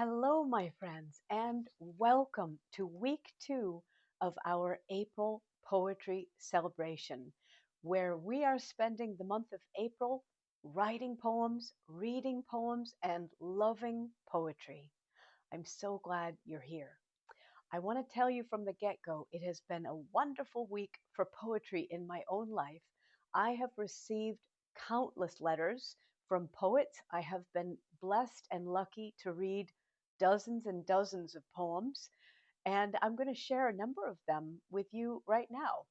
Hello, my friends, and welcome to week 2 of our April Poetry Celebration, where we are spending the month of April writing poems, reading poems, and loving poetry. I'm so glad you're here. I want to tell you from the get go, it has been a wonderful week for poetry in my own life. I have received countless letters from poets. I have been blessed and lucky to read dozens and dozens of poems, and I'm going to share a number of them with you right now.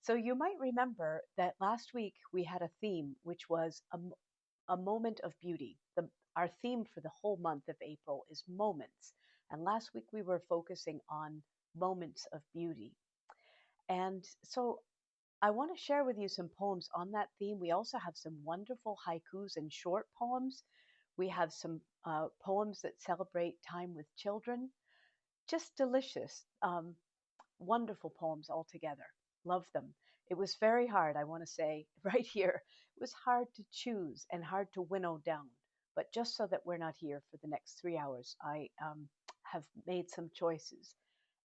So, you might remember that last week we had a theme, which was a moment of beauty. Our theme for the whole month of April is moments. And last week we were focusing on moments of beauty. And so I want to share with you some poems on that theme. We also have some wonderful haikus and short poems. We have some poems that celebrate time with children. Just delicious, wonderful poems altogether. Love them. It was very hard, I want to say, right here. It was hard to choose and hard to winnow down. But just so that we're not here for the next 3 hours, I have made some choices.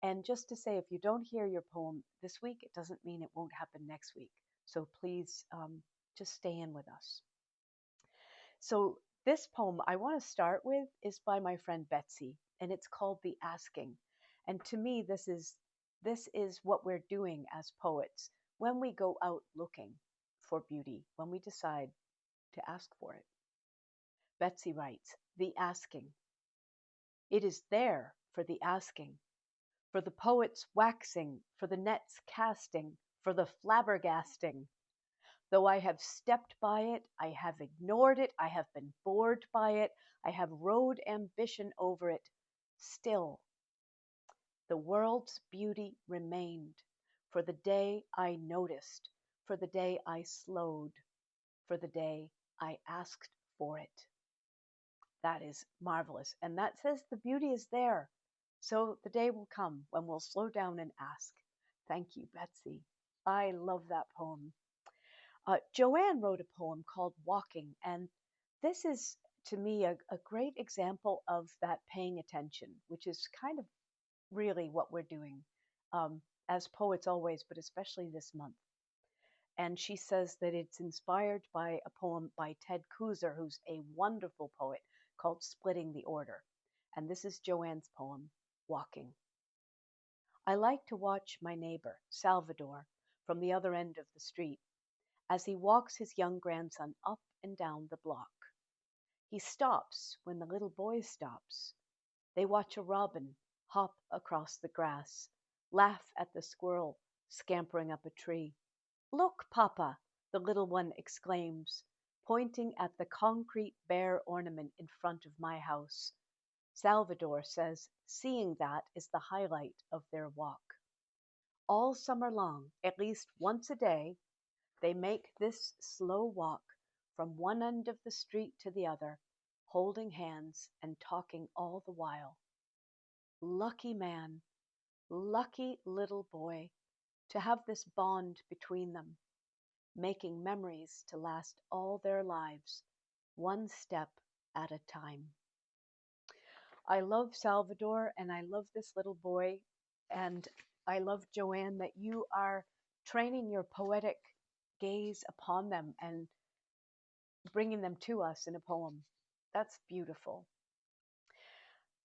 And just to say, if you don't hear your poem this week, it doesn't mean it won't happen next week. So please just stay in with us. So, this poem I want to start with is by my friend Betsy, and it's called The Asking. And to me, this is what we're doing as poets when we go out looking for beauty, when we decide to ask for it. Betsy writes, The Asking. It is there for the asking, for the poet's waxing, for the net's casting, for the flabbergasting. Though I have stepped by it, I have ignored it, I have been bored by it, I have rode ambition over it, still the world's beauty remained, for the day I noticed, for the day I slowed, for the day I asked for it. That is marvelous. And that says the beauty is there. So the day will come when we'll slow down and ask. Thank you, Betsy. I love that poem. Joanne wrote a poem called Walking, and this is to me a great example of that paying attention, which is kind of really what we're doing as poets always, but especially this month. And she says that it's inspired by a poem by Ted Kooser, who's a wonderful poet, called Splitting the Order. And this is Joanne's poem, Walking. I like to watch my neighbor, Salvador, from the other end of the street, as he walks his young grandson up and down the block. He stops when the little boy stops. They watch a robin hop across the grass, laugh at the squirrel scampering up a tree. Look, Papa, the little one exclaims, pointing at the concrete bear ornament in front of my house. Salvador says seeing that is the highlight of their walk. All summer long, at least once a day, they make this slow walk from one end of the street to the other, holding hands and talking all the while. Lucky man, lucky little boy, to have this bond between them, making memories to last all their lives, one step at a time. I love Salvador and I love this little boy, and I love, Joanne, that you are training your poetic gaze upon them and bringing them to us in a poem. That's beautiful.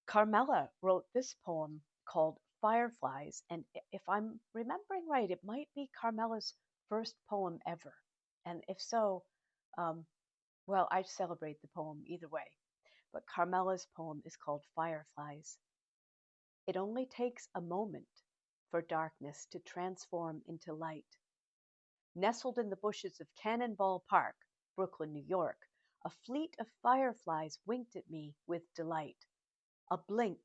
Carmela wrote this poem called Fireflies, and if I'm remembering right, it might be Carmela's first poem ever. And if so, um, well, I celebrate the poem either way. But Carmela's poem is called Fireflies. It only takes a moment for darkness to transform into light. Nestled in the bushes of Cannonball Park, Brooklyn, New York, a fleet of fireflies winked at me with delight. A blink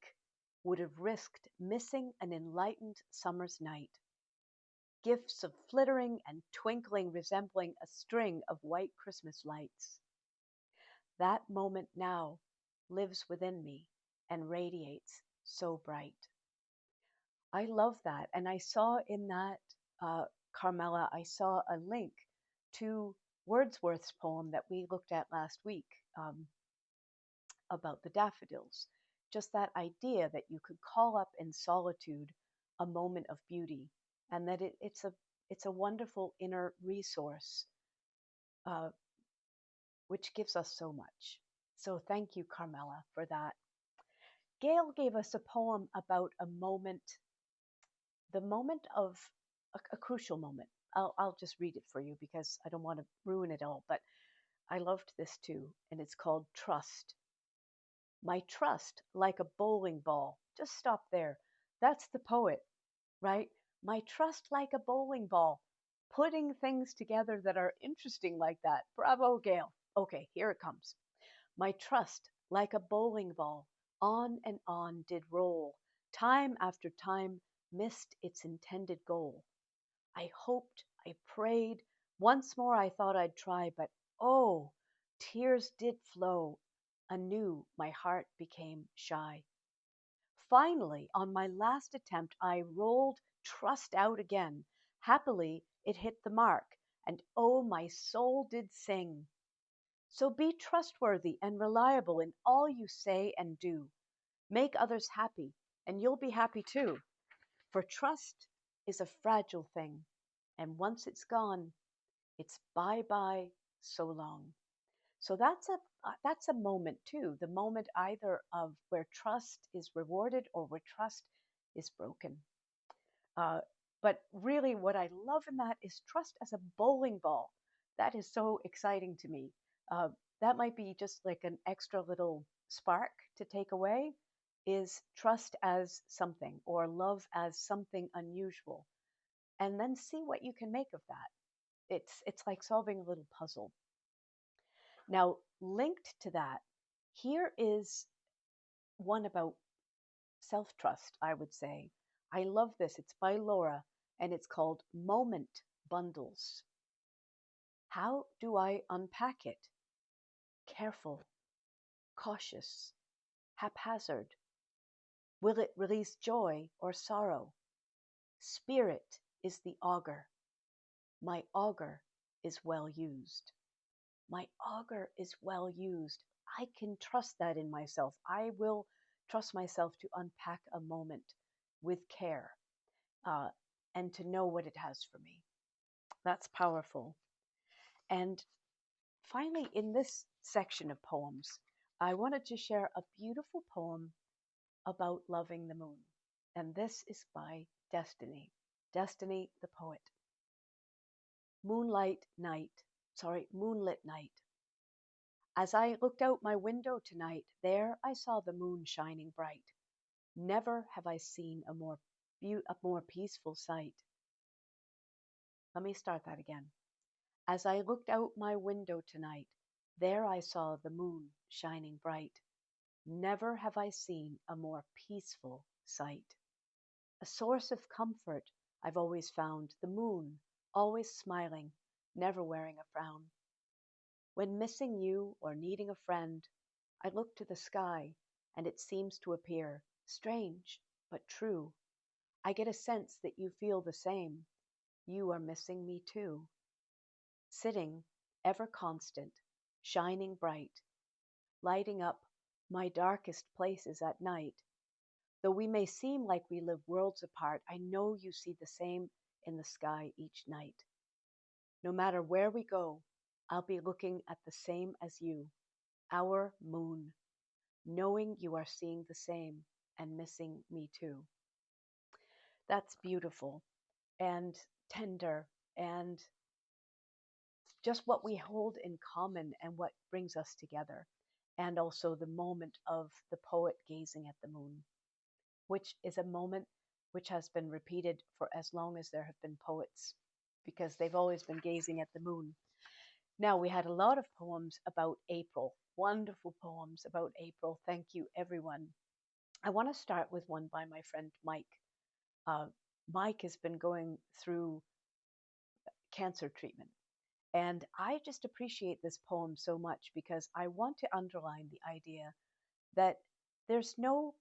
would have risked missing an enlightened summer's night. Gifts of flittering and twinkling resembling a string of white Christmas lights. That moment now lives within me and radiates so bright. I love that. And I saw in that, Carmela, I saw a link to Wordsworth's poem that we looked at last week about the daffodils. just that idea that you could call up in solitude a moment of beauty, and that it's a wonderful inner resource, uh, which gives us so much. So thank you, Carmela, for that. Gail gave us a poem about a moment, the moment of a crucial moment. I'll just read it for you because I don't want to ruin it all, but I loved this too, and it's called Trust. My trust, like a bowling ball. Just stop there. That's the poet, right? My trust, like a bowling ball. Putting things together that are interesting like that. Bravo, Gail. Okay, here it comes. My trust, like a bowling ball, on and on did roll. Time after time missed its intended goal. I hoped, I prayed. Once more I thought I'd try, but oh, tears did flow. Anew my heart became shy. Finally, on my last attempt, I rolled trust out again. Happily, it hit the mark, and oh, my soul did sing. So be trustworthy and reliable in all you say and do. Make others happy, and you'll be happy too. For trust is a fragile thing, and once it's gone, it's bye bye, so long. So that's a moment too. The moment either of where trust is rewarded or where trust is broken. Uh, but really, what I love in that is trust as a bowling ball. That is so exciting to me. Uh, that might be just like an extra little spark to take away is trust as something or love as something unusual, and then see what you can make of that. It's like solving a little puzzle. Now, linked to that, here is one about self trust, I would say. I love this. It's by Laura, and it's called Moment Bundles. How do I unpack it? Careful, cautious, haphazard. Will it release joy or sorrow? Spirit is the auger. My auger is well used. My auger is well used. I can trust that in myself. I will trust myself to unpack a moment with care, uh, and to know what it has for me. That's powerful. And finally, in this section of poems, I wanted to share a beautiful poem about loving the moon. And this is by Destiny. Destiny, the poet. Moonlit night. As I looked out my window tonight, there I saw the moon shining bright. Never have I seen a more peaceful sight. Let me start that again. As I looked out my window tonight, there I saw the moon shining bright. Never have I seen a more peaceful sight. A source of comfort I've always found the moon, always smiling, never wearing a frown. When missing you or needing a friend, I look to the sky and it seems to appear strange but true. I get a sense that you feel the same. You are missing me too. Sitting, ever constant, shining bright, lighting up my darkest places at night. Though we may seem like we live worlds apart, I know you see the same in the sky each night. No matter where we go, I'll be looking at the same as you, our moon, knowing you are seeing the same and missing me too. That's beautiful and tender and just what we hold in common and what brings us together. And also the moment of the poet gazing at the moon, which is a moment which has been repeated for as long as there have been poets, because they've always been gazing at the moon. Now, we had a lot of poems about April, wonderful poems about April. Thank you, everyone. I want to start with one by my friend Mike. Uh, Mike has been going through cancer treatment. And I just appreciate this poem so much because I want to underline the idea that there's no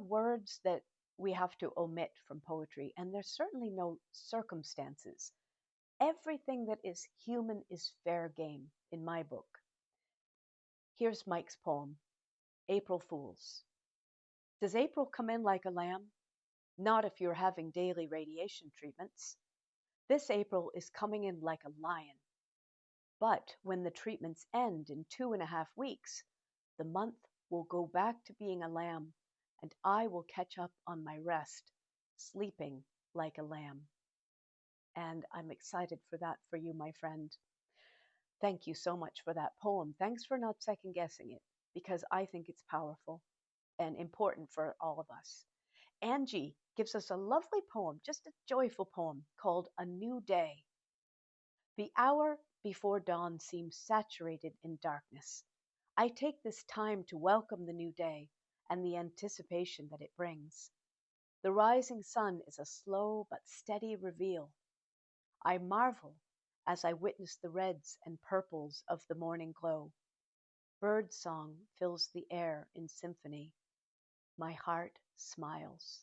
words that we have to omit from poetry, and there's certainly no circumstances. Everything that is human is fair game in my book. Here's Mike's poem, April Fools. Does April come in like a lamb? Not if you're having daily radiation treatments. This April is coming in like a lion. But when the treatments end in 2.5 weeks, the month will go back to being a lamb, and I will catch up on my rest, sleeping like a lamb. And I'm excited for that for you, my friend. Thank you so much for that poem. Thanks for not second guessing it, because I think it's powerful and important for all of us. Angie gives us a lovely poem, just a joyful poem called A New Day. The hour before dawn seems saturated in darkness. I take this time to welcome the new day and the anticipation that it brings. The rising sun is a slow but steady reveal. I marvel as I witness the reds and purples of the morning glow. Bird song fills the air in symphony. My heart smiles.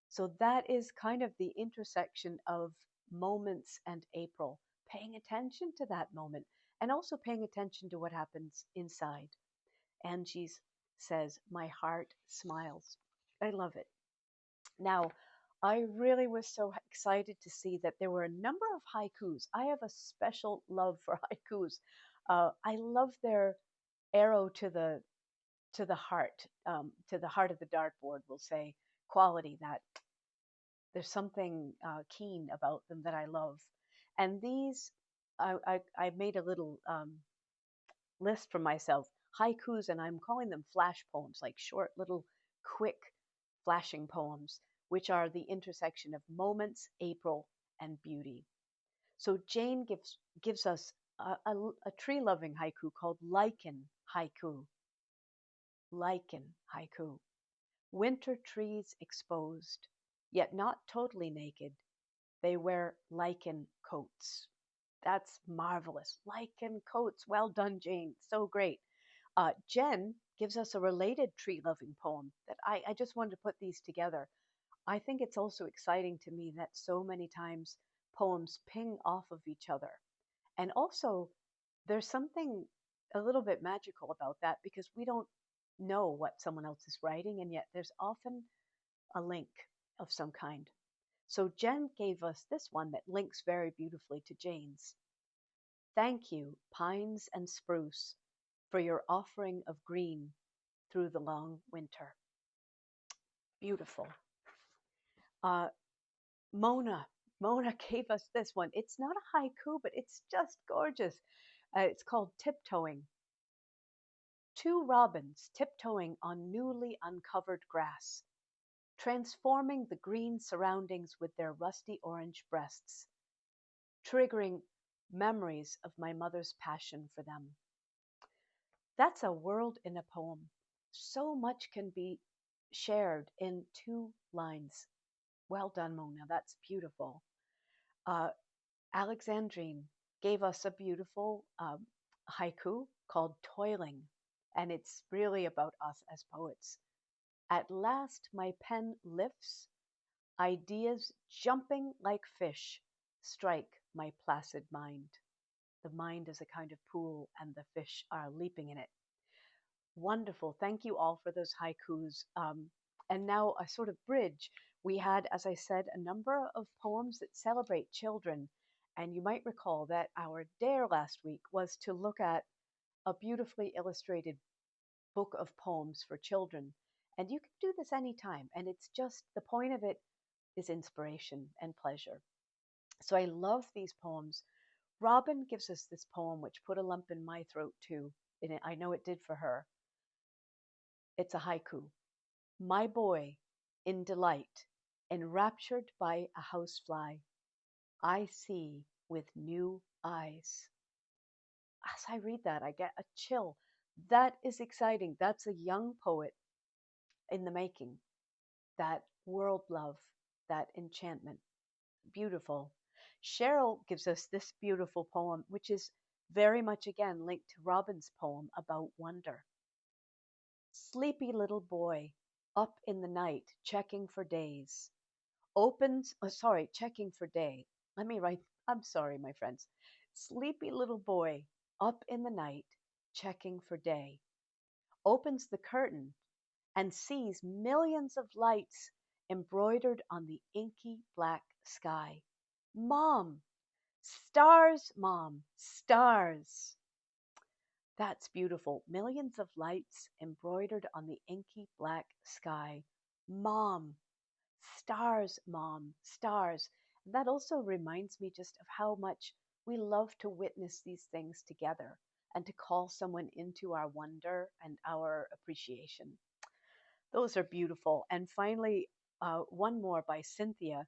So that is kind of the intersection of moments and April, paying attention to that moment and also paying attention to what happens inside. Angie says, my heart smiles. I love it. Now, I really was so excited to see that there were a number of haikus. I have a special love for haikus. I love their arrow to the heart of the dartboard. We'll say quality that there's something keen about them that I love. And these, I made a little list for myself, haikus, and I'm calling them flash poems, like short, little, quick, flashing poems, which are the intersection of moments, April, and beauty. So Jane gives us a tree-loving haiku called lichen haiku. Lichen haiku. Winter trees exposed, yet not totally naked. They wear lichen coats. That's marvelous. Lichen coats. Well done, Jane. So great. Jen gives us a related tree loving poem that I just wanted to put these together. I think it's also exciting to me that so many times poems ping off of each other. And also, there's something a little bit magical about that because we don't know what someone else is writing, and yet there's often a link of some kind. So Jen gave us this one that links very beautifully to Jane's. Thank you, pines and spruce, for your offering of green through the long winter. Beautiful. Uh, Mona. Mona gave us this one. It's not a haiku, but it's just gorgeous. It's called Tiptoeing. Two robins tiptoeing on newly uncovered grass, transforming the green surroundings with their rusty orange breasts, triggering memories of my mother's passion for them. That's a world in a poem. So much can be shared in 2 lines. Well done, Mona. That's beautiful. Uh, Alexandrine gave us a beautiful haiku called Toiling, and it's really about us as poets. At last, my pen lifts, ideas jumping like fish strike my placid mind. The mind is a kind of pool, and the fish are leaping in it. Wonderful. Thank you all for those haikus. And now a sort of bridge. We had, as I said, a number of poems that celebrate children. And you might recall that our dare last week was to look at a beautifully illustrated book of poems for children. And you can do this anytime. And it's just the point of it is inspiration and pleasure. So I love these poems. Robin gives us this poem, which put a lump in my throat too. And I know it did for her. It's a haiku. My boy, in delight, enraptured by a housefly, I see with new eyes. As I read that, I get a chill. That is exciting. That's a young poet in the making. That world love, that enchantment. Beautiful. Cheryl gives us this beautiful poem, which is very much again linked to Robin's poem about wonder. Sleepy little boy, up in the night, checking for days. Checking for day. Let me write, I'm sorry, my friends. Sleepy little boy, up in the night, checking for day. Opens the curtain and sees millions of lights embroidered on the inky black sky. Mom, stars, Mom, stars. That's beautiful. Millions of lights embroidered on the inky black sky. Mom, stars, Mom, stars. And that also reminds me just of how much we love to witness these things together and to call someone into our wonder and our appreciation. Those are beautiful. And finally, one more by Cynthia.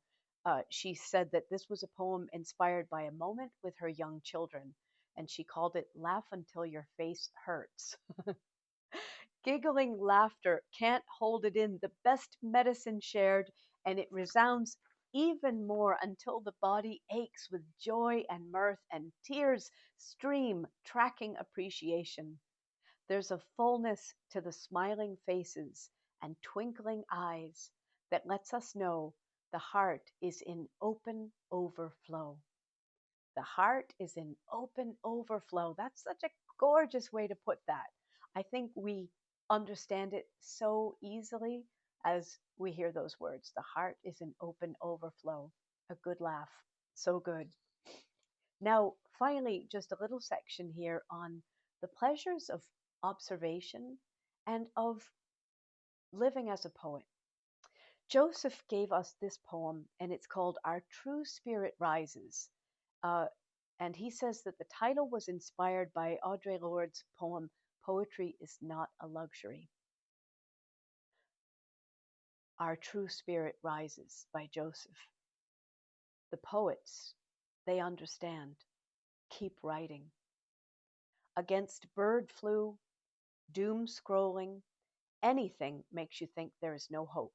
She said that this was a poem inspired by a moment with her young children, and she called it Laugh Until Your Face Hurts. Giggling laughter can't hold it in, the best medicine shared, and it resounds even more until the body aches with joy and mirth, and tears stream, tracking appreciation. There's a fullness to the smiling faces and twinkling eyes that lets us know the heart is in open overflow. The heart is in open overflow. That's such a gorgeous way to put that. I think we understand it so easily as we hear those words. The heart is in open overflow. A good laugh. So good. Now, finally, just a little section here on the pleasures of observation and of living as a poet. Joseph gave us this poem, and it's called Our True Spirit Rises. Uh, and he says that the title was inspired by Audre Lorde's poem, Poetry is Not a Luxury. Our True Spirit Rises by Joseph. The poets, they understand. Keep writing. Against bird flu, doom scrolling, anything makes you think there is no hope.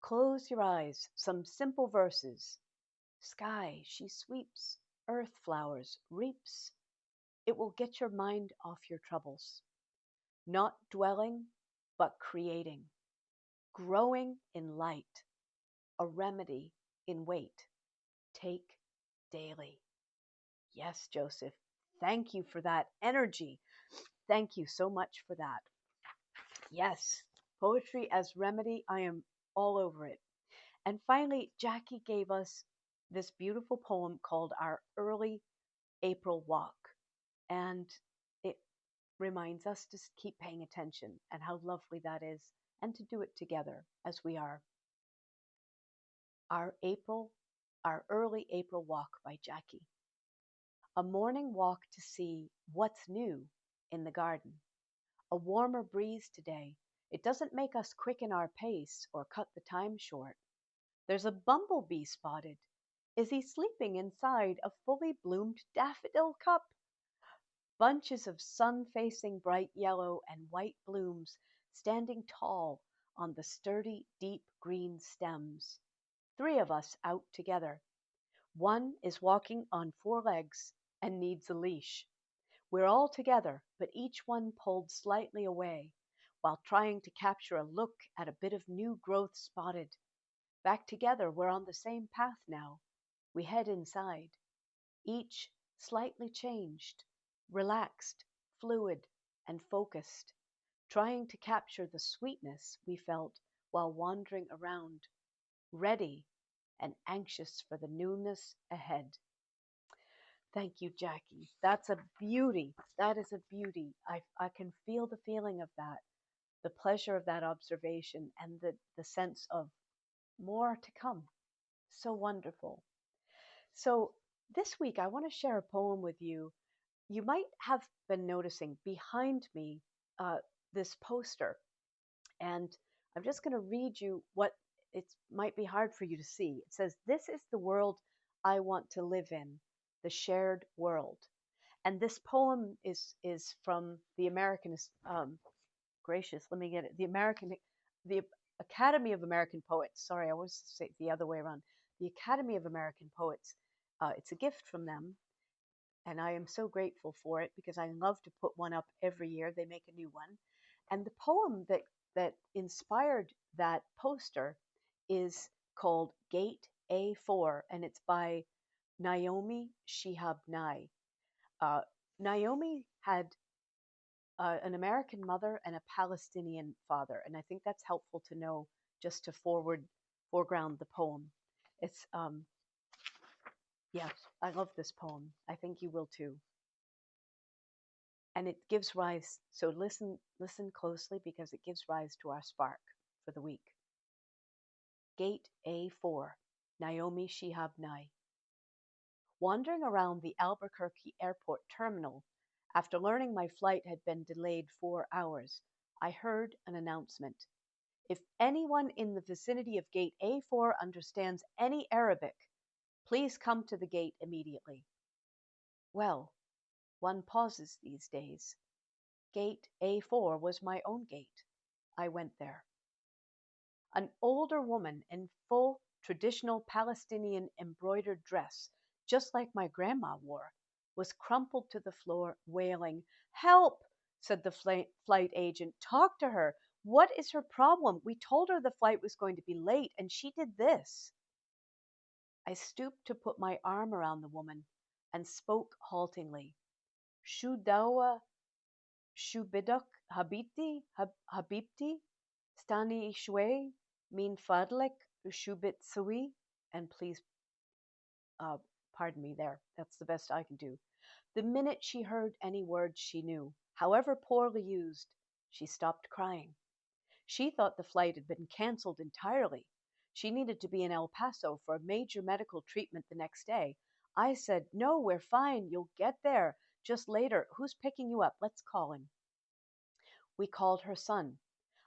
Close your eyes, some simple verses. Sky, she sweeps, earth flowers, reaps. It will get your mind off your troubles. Not dwelling, but creating. Growing in light, a remedy in wait. Take daily. Yes, Joseph, thank you for that energy. Thank you so much for that. Yes, poetry as remedy, I am all over it. And finally, Jackie gave us this beautiful poem called Our Early April Walk. And it reminds us to keep paying attention and how lovely that is, and to do it together as we are. Our April, Our Early April Walk by Jackie. A morning walk to see what's new in the garden. A warmer breeze today. It doesn't make us quicken our pace or cut the time short. There's a bumblebee spotted. Is he sleeping inside a fully bloomed daffodil cup? Bunches of sun-facing bright yellow and white blooms standing tall on the sturdy, deep green stems. 3 of us out together. One is walking on 4 legs and needs a leash. We're all together, but each one pulled slightly away, while trying to capture a look at a bit of new growth spotted. Back together, we're on the same path now. We head inside, each slightly changed, relaxed, fluid, and focused, trying to capture the sweetness we felt while wandering around, ready and anxious for the newness ahead. Thank you, Jackie. That's a beauty. That is a beauty. I can feel the feeling of that, the pleasure of that observation, and the sense of more to come. So wonderful. So this week, I want to share a poem with you. You might have been noticing behind me uh, this poster, and I'm just going to read you what it might be hard for you to see. It says, "This is the world I want to live in, the shared world." And this poem is from the American, gracious, let me get it, the Academy of American Poets. Sorry, I always say it the other way around. The Academy of American Poets. It's a gift from them, and I am so grateful for it because I love to put one up every year. They make a new one. And the poem that inspired that poster is called Gate A4, and it's by Naomi Shihab Nye. Naomi had an American mother and a Palestinian father, and I think that's helpful to know just to foreground the poem. It's yes, I love this poem. I think you will too. And it gives rise. So listen closely because it gives rise to our spark for the week. Gate A4, Naomi Shihab Nye. Wandering around the Albuquerque airport terminal, after learning my flight had been delayed 4 hours, I heard an announcement. If anyone in the vicinity of Gate A4 understands any Arabic, please come to the gate immediately. Well, one pauses these days. Gate A4 was my own gate. I went there. An older woman in full traditional Palestinian embroidered dress, just like my grandma wore, was crumpled to the floor, wailing. Help, said the flight agent. Talk to her. What is her problem? We told her the flight was going to be late, and she did this. I stooped to put my arm around the woman and spoke haltingly. Shu dawa Shubidok Habibti Stani Ishwe Min Fadlik Shubit Sawi. And please, uh, pardon me there. That's the best I can do. The minute she heard any words she knew, however poorly used, she stopped crying. She thought the flight had been canceled entirely. She needed to be in El Paso for major medical treatment the next day. I said, No, we're fine. You'll get there. Just later. Who's picking you up? Let's call him. We called her son.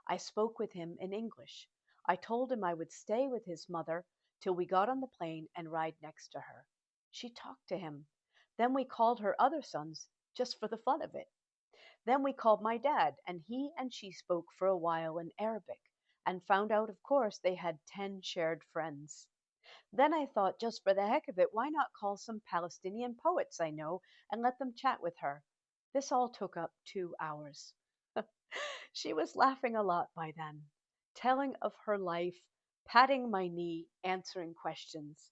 I spoke with him in English. I told him I would stay with his mother till we got on the plane and ride next to her. She talked to him. Then we called her other sons just for the fun of it. Then we called my dad, and he and she spoke for a while in Arabic, and found out, of course, they had 10 shared friends. Then I thought, just for the heck of it, why not call some Palestinian poets I know and let them chat with her? This all took up 2 hours. She was laughing a lot by then, telling of her life, patting my knee, answering questions.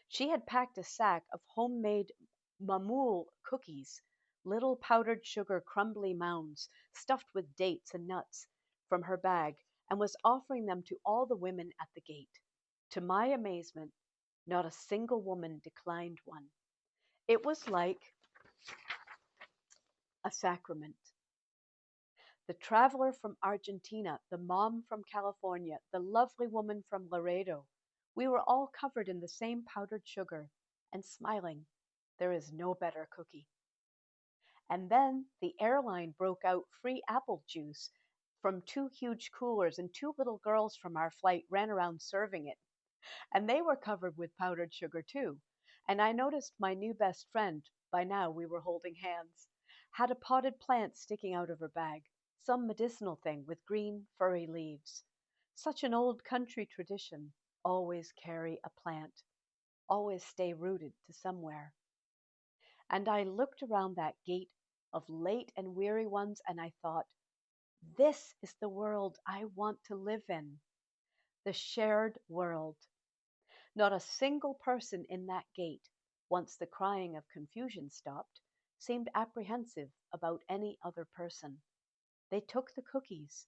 She had packed a sack of homemade mamoul cookies, little powdered sugar crumbly mounds stuffed with dates and nuts, from her bag, and was offering them to all the women at the gate. To my amazement, not a single woman declined one. It was like a sacrament. The traveler from Argentina, the mom from California, the lovely woman from Laredo. We were all covered in the same powdered sugar and smiling. There is no better cookie. And then the airline broke out free apple juice from 2 huge coolers, and 2 little girls from our flight ran around serving it. And they were covered with powdered sugar too. And I noticed my new best friend, by now we were holding hands, had a potted plant sticking out of her bag, some medicinal thing with green, furry leaves. Such an old country tradition. Always carry a plant. Always stay rooted to somewhere. And I looked around that gate of late and weary ones, and I thought, this is the world I want to live in. The shared world. Not a single person in that gate, once the crying of confusion stopped, seemed apprehensive about any other person. They took the cookies.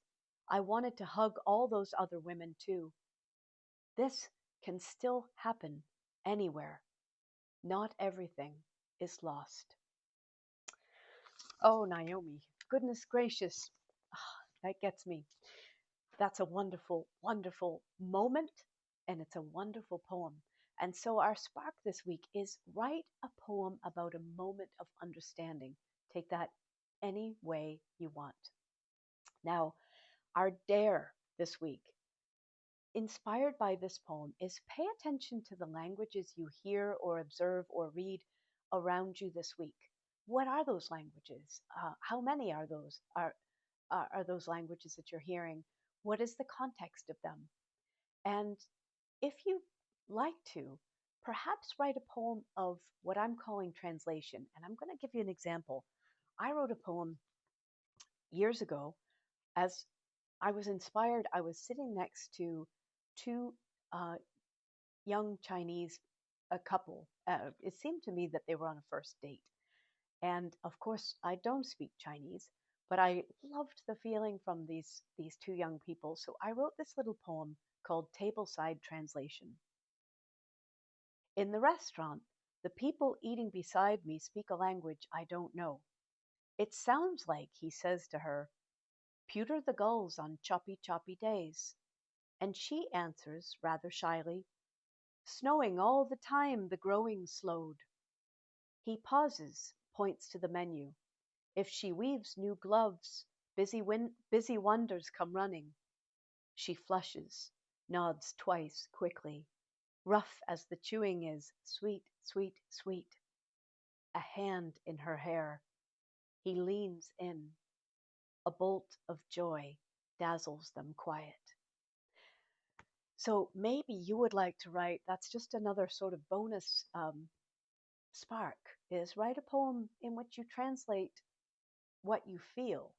I wanted to hug all those other women too. This can still happen anywhere. Not everything is lost. Oh, Naomi, goodness gracious. That gets me. That's a wonderful, wonderful moment, and it's a wonderful poem. And so our spark this week is write a poem about a moment of understanding. Take that any way you want. Now, our dare this week, inspired by this poem, is pay attention to the languages you hear or observe or read around you this week. What are those languages? How many are those? Are those languages that you're hearing? What is the context of them? And if you like to, perhaps write a poem of what I'm calling translation. And I'm going to give you an example. I wrote a poem years ago as I was inspired. I was sitting next to two uh, young Chinese a couple. It seemed to me that they were on a first date. And of course, I don't speak Chinese, But I loved the feeling from these two young people, so I wrote this little poem called Tableside Translation. In the restaurant, the people eating beside me speak a language I don't know. It sounds like he says to her, "Pewter the gulls on choppy, choppy days." And she answers rather shyly, "Snowing all the time the growing slowed." He pauses, points to the menu. If she weaves new gloves, busy wonders come running. She flushes, nods twice quickly. Rough as the chewing is, sweet, sweet, sweet. A hand in her hair. He leans in. A bolt of joy dazzles them quiet. So maybe you would like to write, that's just another sort of bonus spark, is write a poem in which you translate what you feel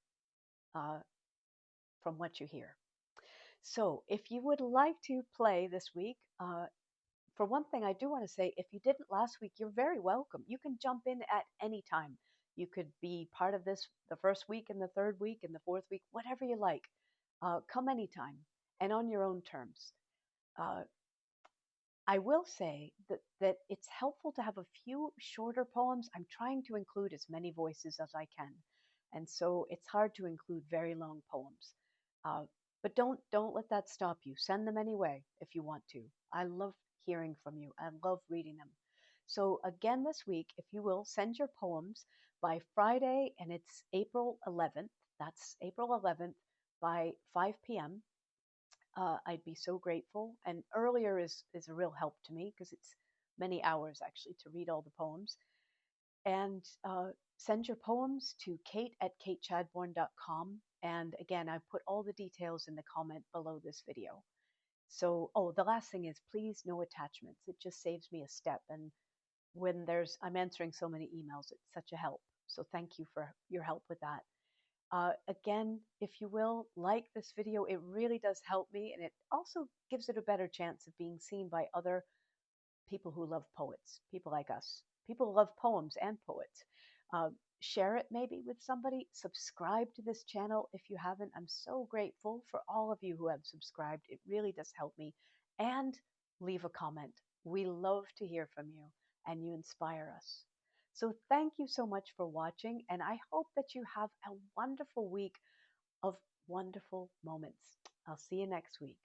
uh, from what you hear. So if you would like to play this week, for one thing, I do want to say if you didn't last week, you're very welcome. You can jump in at any time. You could be part of this the first week and the third week and the fourth week, whatever you like. Come anytime and on your own terms. Uh, I will say that it's helpful to have a few shorter poems. I'm trying to include as many voices as I can, and so it's hard to include very long poems. Uh, but don't let that stop you. Send them anyway if you want to. I love hearing from you. I love reading them. So again this week, if you will, send your poems by Friday, and it's April 11th. That's April 11th by 5 p.m. I'd be so grateful. And earlier is a real help to me because it's many hours actually to read all the poems. And send your poems to kate@katechadbourne.com. And again, I put all the details in the comment below this video. So, oh, the last thing is please no attachments. It just saves me a step. And when I'm answering so many emails, it's such a help. So thank you for your help with that. Again, if you will, like this video, it really does help me, and it also gives it a better chance of being seen by other people who love poets, people like us, people who love poems and poets. Uh, Share it maybe with somebody. Subscribe to this channel if you haven't. I'm so grateful for all of you who have subscribed. It really does help me. And leave a comment. We love to hear from you, and you inspire us. So thank you so much for watching, and I hope that you have a wonderful week of wonderful moments. I'll see you next week.